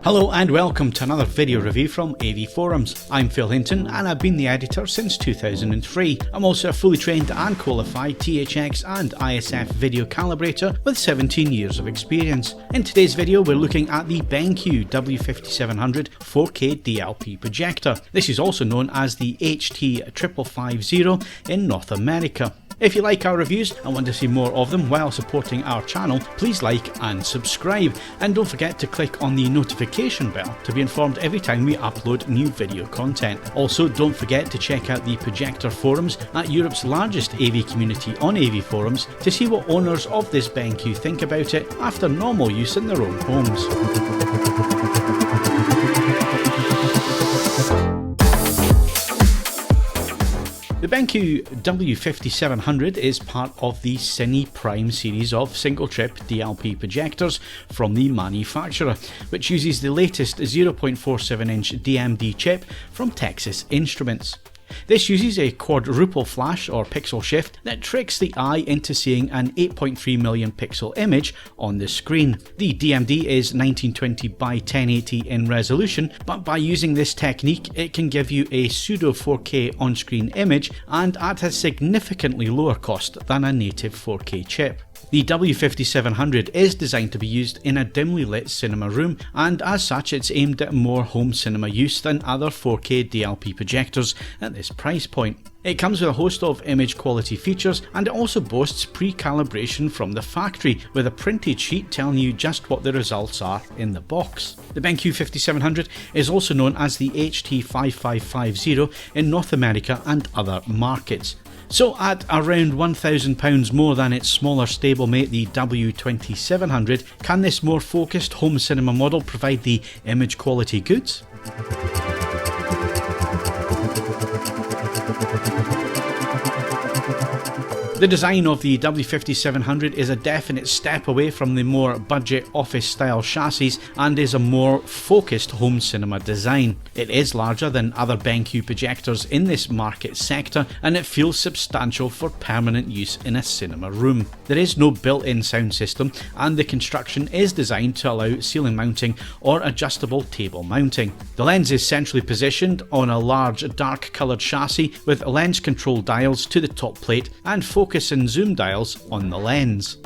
Hello and welcome to another video review from AV Forums. I'm Phil Hinton and I've been the editor since 2003. I'm also a fully trained and qualified THX and ISF video calibrator with 17 years of experience. In today's video we're looking at the BenQ W5700 4K DLP projector. This is also known as the HT5550 in North America. If you like our reviews and want to see more of them while supporting our channel, please like and subscribe, and don't forget to click on the notification bell to be informed every time we upload new video content. Also, don't forget to check out the projector forums at Europe's largest AV community on AV Forums to see what owners of this BenQ think about it after normal use in their own homes. The BenQ W5700 is part of the Cine Prime series of single-trip DLP projectors from the manufacturer, which uses the latest 0.47-inch DMD chip from Texas Instruments. This uses a quadruple flash or pixel shift that tricks the eye into seeing an 8.3 million pixel image on the screen. The DMD is 1920 by 1080 in resolution, but by using this technique it can give you a pseudo 4K on-screen image and at a significantly lower cost than a native 4K chip. The W5700 is designed to be used in a dimly lit cinema room, and as such it's aimed at more home cinema use than other 4K DLP projectors at this price point. It comes with a host of image quality features, and it also boasts pre-calibration from the factory with a printed sheet telling you just what the results are in the box. The BenQ 5700 is also known as the HT5550 in North America and other markets. So at around £1,000 more than its smaller stablemate the W2700, can this more focused home cinema model provide the image quality goods? The design of the W5700 is a definite step away from the more budget office style chassis and is a more focused home cinema design. It is larger than other BenQ projectors in this market sector, and it feels substantial for permanent use in a cinema room. There is no built-in sound system, and the construction is designed to allow ceiling mounting or adjustable table mounting. The lens is centrally positioned on a large dark coloured chassis with lens control dials to the top plate and focus and zoom dials on the lens.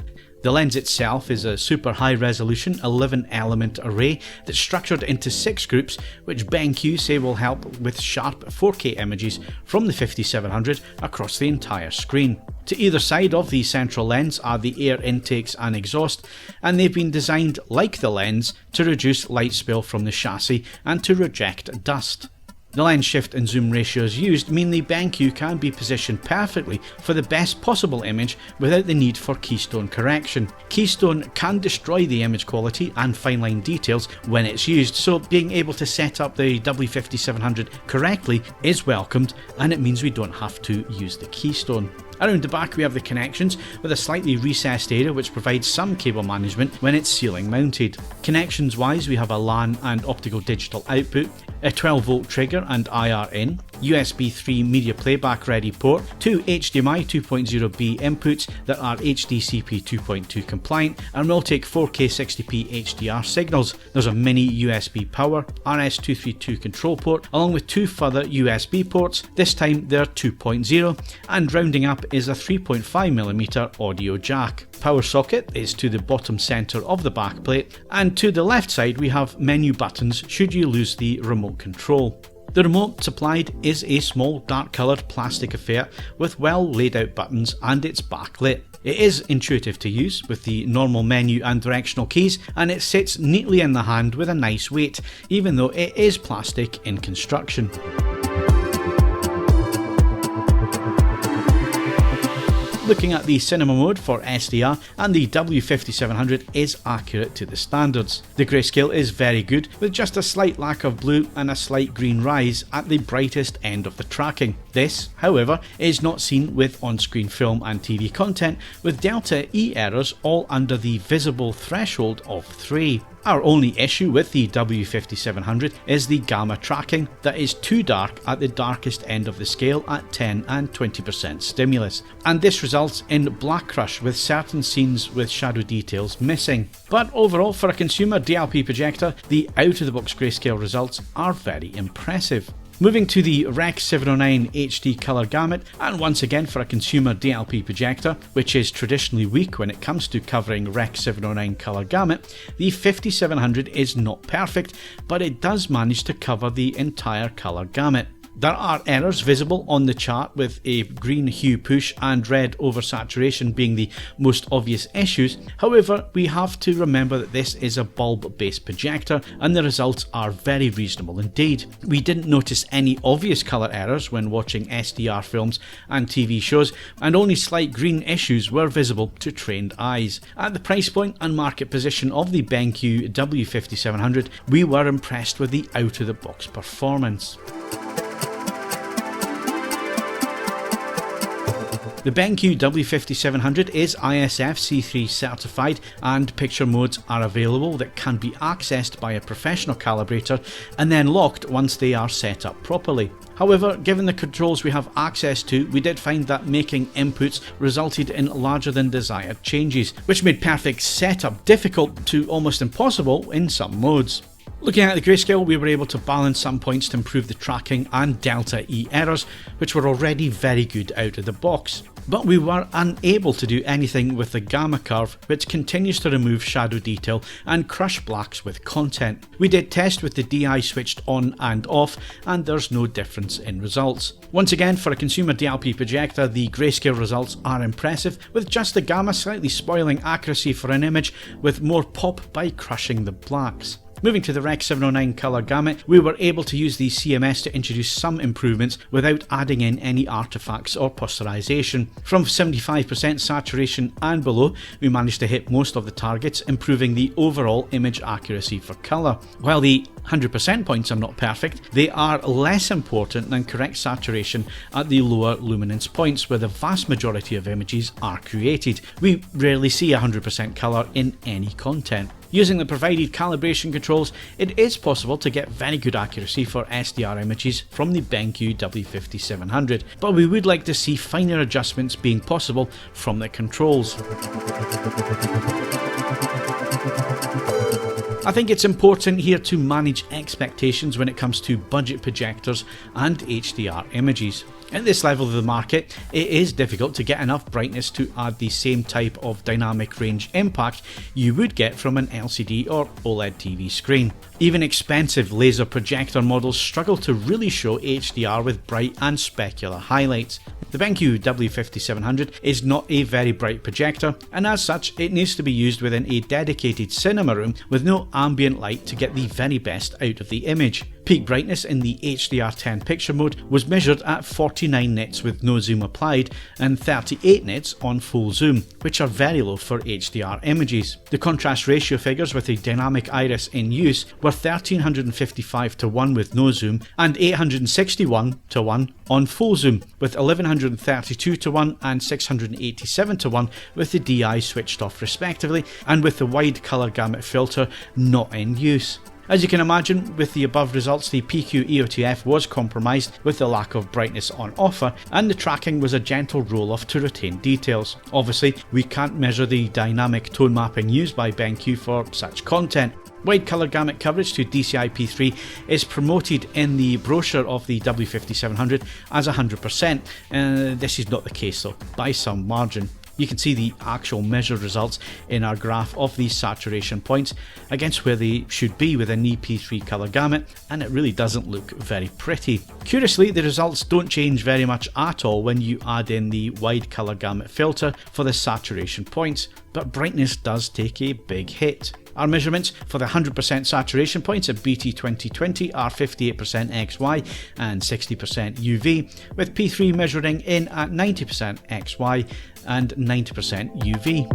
The lens itself is a super high resolution 11 element array that's structured into 6 groups, which BenQ say will help with sharp 4K images from the 5700 across the entire screen. To either side of the central lens are the air intakes and exhaust, and they've been designed like the lens to reduce light spill from the chassis and to reject dust. The lens shift and zoom ratios used mean the BenQ can be positioned perfectly for the best possible image without the need for keystone correction. Keystone can destroy the image quality and fine line details when it's used, so being able to set up the W5700 correctly is welcomed, and it means we don't have to use the keystone. Around the back we have the connections with a slightly recessed area which provides some cable management when it's ceiling mounted. Connections wise we have a LAN and optical digital output, a 12V trigger and IR in, USB 3 media playback ready port, 2 HDMI 2.0B inputs that are HDCP 2.2 compliant and will take 4K 60p HDR signals. There's a mini USB power, RS232 control port along with 2 further USB ports, this time they're 2.0, and rounding up is a 3.5mm audio jack. Power socket is to the bottom centre of the backplate, and to the left side we have menu buttons should you lose the remote control. The remote supplied is a small dark coloured plastic affair with well laid out buttons, and it's backlit. It is intuitive to use with the normal menu and directional keys, and it sits neatly in the hand with a nice weight, even though it is plastic in construction. Looking at the cinema mode for SDR, and the W5700 is accurate to the standards. The grayscale is very good, with just a slight lack of blue and a slight green rise at the brightest end of the tracking. This, however, is not seen with on-screen film and TV content, with delta E errors all under the visible threshold of 3. Our only issue with the W5700 is the gamma tracking that is too dark at the darkest end of the scale at 10 and 20% stimulus, and this results in black crush with certain scenes with shadow details missing. But overall, for a consumer DLP projector, the out-of-the-box grayscale results are very impressive. Moving to the Rec 709 HD colour gamut, and once again for a consumer DLP projector, which is traditionally weak when it comes to covering Rec 709 colour gamut, the 5700 is not perfect, but it does manage to cover the entire colour gamut. There are errors visible on the chart, with a green hue push and red oversaturation being the most obvious issues. However, we have to remember that this is a bulb-based projector and the results are very reasonable indeed. We didn't notice any obvious colour errors when watching SDR films and TV shows, and only slight green issues were visible to trained eyes. At the price point and market position of the BenQ W5700, we were impressed with the out-of-the-box performance. The BenQ W5700 is ISF C3 certified, and picture modes are available that can be accessed by a professional calibrator and then locked once they are set up properly. However, given the controls we have access to, we did find that making inputs resulted in larger than desired changes, which made perfect setup difficult to almost impossible in some modes. Looking at the grayscale, we were able to balance some points to improve the tracking and delta E errors, which were already very good out of the box. But we were unable to do anything with the gamma curve, which continues to remove shadow detail and crush blacks with content. We did test with the DI switched on and off, and there's no difference in results. Once again, for a consumer DLP projector, the grayscale results are impressive, with just the gamma slightly spoiling accuracy for an image with more pop by crushing the blacks. Moving to the Rec 709 colour gamut, we were able to use the CMS to introduce some improvements without adding in any artifacts or posterization. From 75% saturation and below, we managed to hit most of the targets, improving the overall image accuracy for colour. While the 100% points are not perfect, they are less important than correct saturation at the lower luminance points where the vast majority of images are created. We rarely see 100% colour in any content. Using the provided calibration controls, it is possible to get very good accuracy for SDR images from the BenQ W5700, but we would like to see finer adjustments being possible from the controls. I think it's important here to manage expectations when it comes to budget projectors and HDR images. At this level of the market, it is difficult to get enough brightness to add the same type of dynamic range impact you would get from an LCD or OLED TV screen. Even expensive laser projector models struggle to really show HDR with bright and specular highlights. The BenQ W5700 is not a very bright projector, and as such it needs to be used within a dedicated cinema room with no ambient light to get the very best out of the image. Peak brightness in the HDR10 picture mode was measured at 49 nits with no zoom applied and 38 nits on full zoom, which are very low for HDR images. The contrast ratio figures with a dynamic iris in use were 1355:1 with no zoom and 861:1 on full zoom, with 1132:1 and 687:1 with the DI switched off respectively, and with the wide colour gamut filter not in use. As you can imagine, with the above results, the PQ EOTF was compromised with the lack of brightness on offer, and the tracking was a gentle roll-off to retain details. Obviously, we can't measure the dynamic tone mapping used by BenQ for such content. Wide colour gamut coverage to DCI-P3 is promoted in the brochure of the W5700 as 100%. This is not the case though, by some margin. You can see the actual measured results in our graph of these saturation points against where they should be within the P3 colour gamut, and it really doesn't look very pretty. Curiously, the results don't change very much at all when you add in the wide colour gamut filter for the saturation points, but brightness does take a big hit. Our measurements for the 100% saturation points at BT 2020 are 58% XY and 60% UV, with P3 measuring in at 90% XY and 90% UV.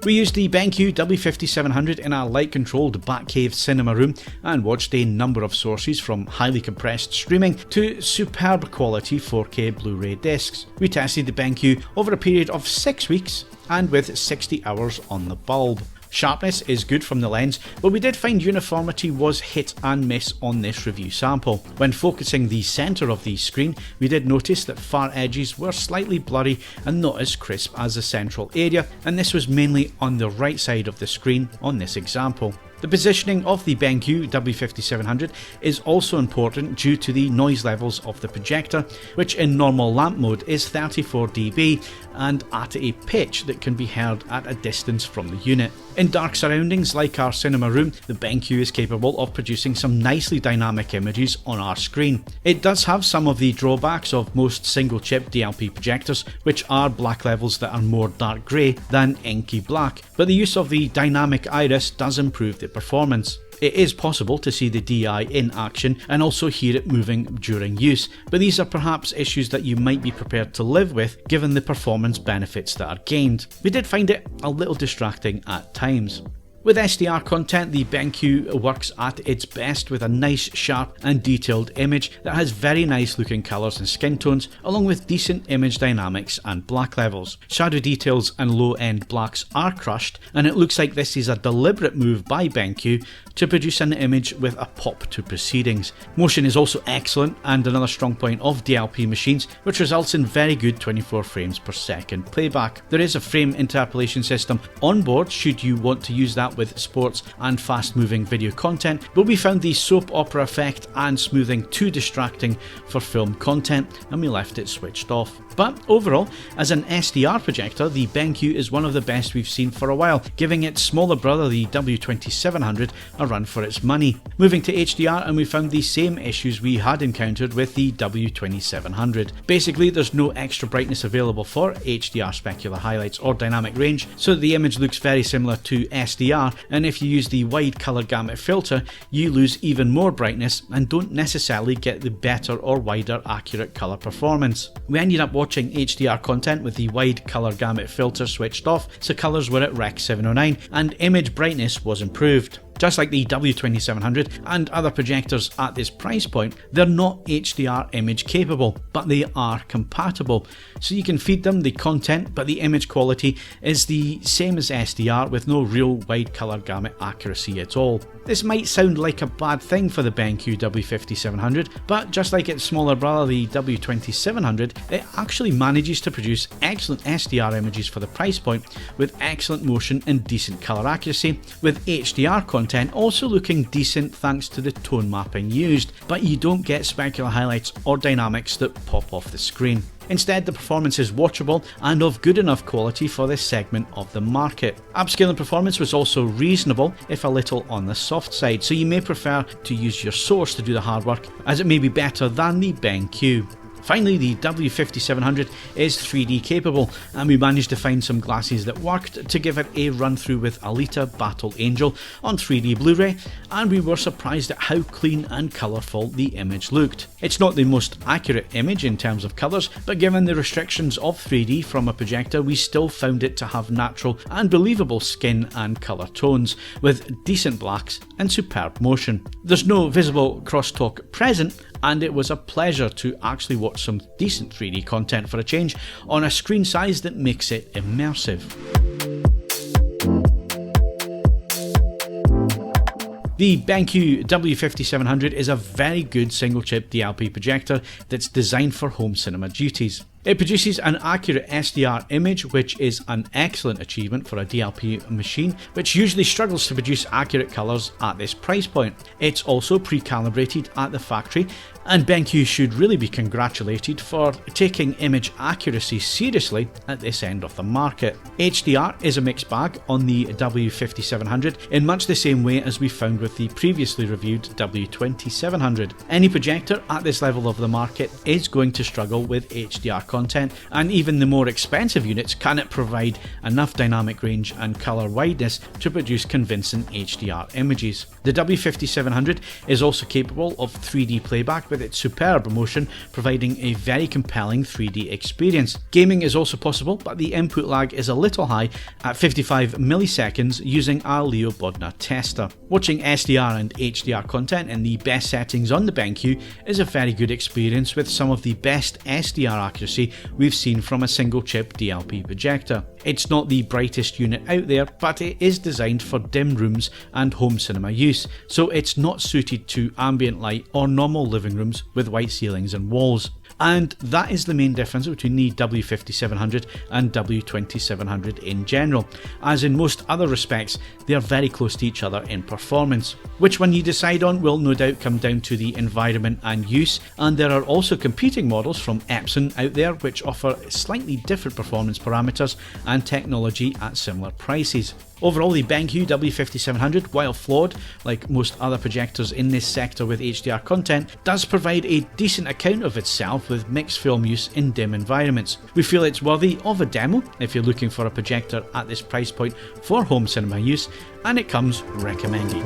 We used the BenQ W5700 in a light-controlled Batcave cinema room and watched a number of sources from highly compressed streaming to superb quality 4K Blu-ray discs. We tested the BenQ over a period of 6 weeks and with 60 hours on the bulb. Sharpness is good from the lens, but we did find uniformity was hit and miss on this review sample. When focusing the centre of the screen, we did notice that far edges were slightly blurry and not as crisp as the central area, and this was mainly on the right side of the screen on this example. The positioning of the BenQ W5700 is also important due to the noise levels of the projector, which in normal lamp mode is 34 dB and at a pitch that can be heard at a distance from the unit. In dark surroundings like our cinema room, the BenQ is capable of producing some nicely dynamic images on our screen. It does have some of the drawbacks of most single chip DLP projectors, which are black levels that are more dark grey than inky black, but the use of the dynamic iris does improve the performance. It is possible to see the DI in action and also hear it moving during use, but these are perhaps issues that you might be prepared to live with given the performance benefits that are gained. We did find it a little distracting at times. With SDR content, the BenQ works at its best with a nice, sharp and detailed image that has very nice looking colours and skin tones, along with decent image dynamics and black levels. Shadow details and low end blacks are crushed, and it looks like this is a deliberate move by BenQ to produce an image with a pop to proceedings. Motion is also excellent and another strong point of DLP machines, which results in very good 24 frames per second playback. There is a frame interpolation system on board should you want to use that with sports and fast moving video content, but we found the soap opera effect and smoothing too distracting for film content and we left it switched off. But overall, as an SDR projector, the BenQ is one of the best we've seen for a while, giving its smaller brother, the W2700, a run for its money. Moving to HDR, and we found the same issues we had encountered with the W2700. Basically, there's no extra brightness available for HDR specular highlights or dynamic range, so the image looks very similar to SDR, and if you use the wide color gamut filter, you lose even more brightness and don't necessarily get the better or wider accurate color performance. We ended up watching HDR content with the wide color gamut filter switched off, so colors were at Rec 709 and image brightness was improved. Just like the W2700 and other projectors at this price point, they're not HDR image capable, but they are compatible. So you can feed them the content, but the image quality is the same as SDR with no real wide color gamut accuracy at all. This might sound like a bad thing for the BenQ W5700, but just like its smaller brother, the W2700, it actually manages to produce excellent SDR images for the price point with excellent motion and decent color accuracy, with HDR content also looking decent thanks to the tone mapping used, but you don't get specular highlights or dynamics that pop off the screen. Instead, the performance is watchable and of good enough quality for this segment of the market. Upscaling performance was also reasonable, if a little on the soft side, so you may prefer to use your source to do the hard work, as it may be better than the BenQ. Finally, the W5700 is 3D capable, and we managed to find some glasses that worked to give it a run through with Alita Battle Angel on 3D Blu-ray, and we were surprised at how clean and colourful the image looked. It's not the most accurate image in terms of colours, but given the restrictions of 3D from a projector, we still found it to have natural and believable skin and colour tones, with decent blacks and superb motion. There's no visible crosstalk present, and it was a pleasure to actually watch some decent 3D content for a change on a screen size that makes it immersive. The BenQ W5700 is a very good single chip DLP projector that's designed for home cinema duties. It produces an accurate SDR image, which is an excellent achievement for a DLP machine, which usually struggles to produce accurate colours at this price point. It's also pre-calibrated at the factory, and BenQ should really be congratulated for taking image accuracy seriously at this end of the market. HDR is a mixed bag on the W5700 in much the same way as we found with the previously reviewed W2700. Any projector at this level of the market is going to struggle with HDR content, and even the more expensive units cannot provide enough dynamic range and colour wideness to produce convincing HDR images. The W5700 is also capable of 3D playback with its superb motion, providing a very compelling 3D experience. Gaming is also possible, but the input lag is a little high at 55 milliseconds using our Leo Bodnar tester. Watching SDR and HDR content in the best settings on the BenQ is a very good experience with some of the best SDR accuracy we've seen from a single chip DLP projector. It's not the brightest unit out there, but it is designed for dim rooms and home cinema use, so it's not suited to ambient light or normal living rooms with white ceilings and walls. And that is the main difference between the W5700 and W2700 in general, as in most other respects they are very close to each other in performance. Which one you decide on will no doubt come down to the environment and use, and there are also competing models from Epson out there which offer slightly different performance parameters and technology at similar prices. Overall, the BenQ W5700, while flawed like most other projectors in this sector with HDR content, does provide a decent account of itself with mixed film use in dim environments. We feel it's worthy of a demo if you're looking for a projector at this price point for home cinema use, and it comes recommended.